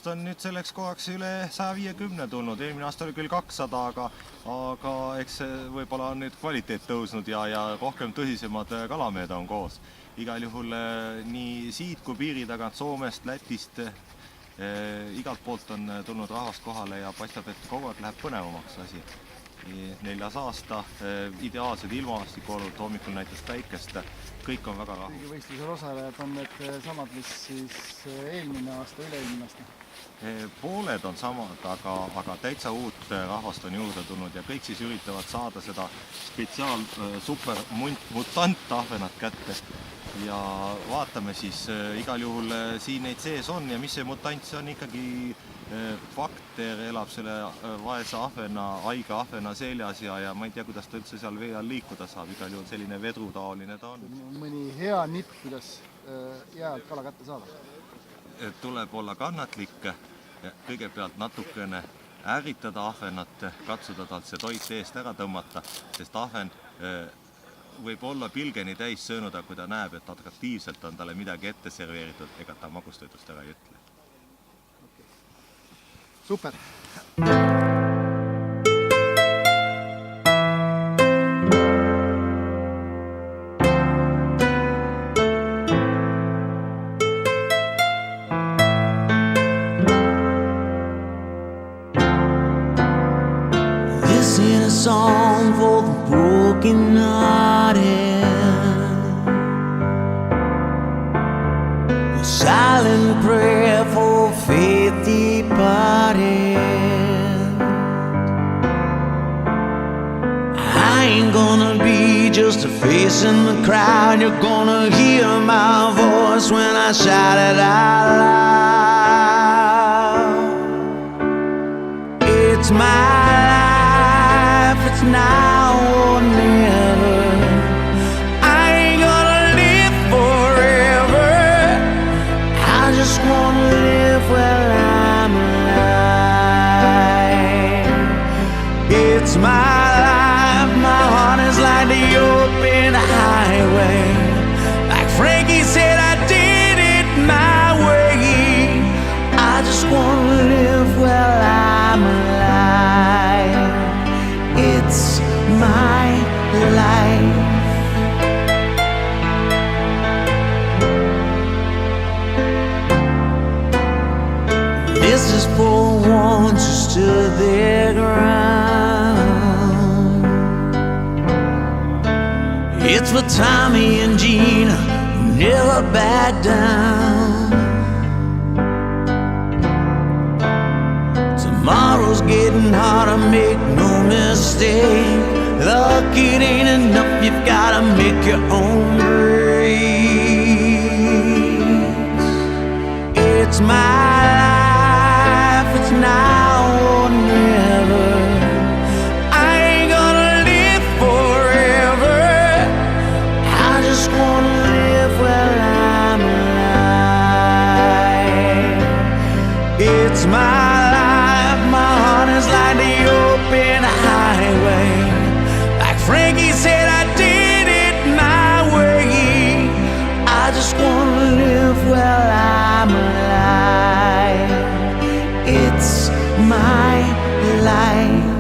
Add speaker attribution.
Speaker 1: rahvast on nüüd selleks kohaks üle 150 tulnud, eelmine aasta oli küll 200, aga eks võib-olla on nüüd kvaliteet tõusnud ja rohkem tõsisemad kalamehed on koos. Igal juhul nii siit kui piiri tagant Soomest, Lätist, igalt poolt on tulnud rahvast kohale ja paistab, et kogu aeg läheb põnevamaks asi. 4. aasta, ideaalsed ilmastikuolud, hommikul näiteks päikest, kõik on väga rahul.
Speaker 2: Võistlusel osalejad on need samad, mis siis eelmine aasta, üle-eelmine aasta?
Speaker 1: Pooled on samad, aga täitsa uut rahvast on juurde tulnud ja kõik siis üritavad saada seda spetsiaal super mutant ahvenat kätte. Ja vaatame siis, igal juhul siin neid sees on ja mis see mutant, see on ikkagi bakter, elab selle vaese ahvena, haige ahvena seljas ja ma ei tea, kuidas ta üldse seal vee all liikuda saab, igal juhul selline vedrutaoline ta on.
Speaker 2: Mõni hea nipp, kuidas jäält kala kätte saada?
Speaker 1: Tuleb olla kannatlik, kõigepealt natukene ärritada ahvenat, katsuda talt see toit eest ära tõmmata, sest ahven võib olla pilgeni täis söönud, aga kui ta näeb, et atraktiivselt on talle midagi ette serveeritud, ega ta magustoitust ära ei ütle.
Speaker 2: Super!
Speaker 3: This is a song for the broken-hearted, a silent prayer for faith departed. I ain't gonna be just a face in the crowd. You're gonna hear my voice when I shout it out loud. It's my life, it's now or never. I ain't gonna live forever. I just wanna live while I'm alive. It's my life, my heart is like the open highway. Like Frankie said, I did it my way. I just wanna live while I'm alive. It's my life. This is for ones who stood their ground. It's for Tommy and Gina who never back down. Tomorrow's getting harder, make no mistake. Luck, it ain't enough, you've gotta make your own breaks. It's my life, it's now or never. I ain't gonna live forever. I just wanna live while I'm alive. It's my life, my heart is like the open highway. Like Frankie said, I did it my way. I just wanna live while I'm alive. It's my life.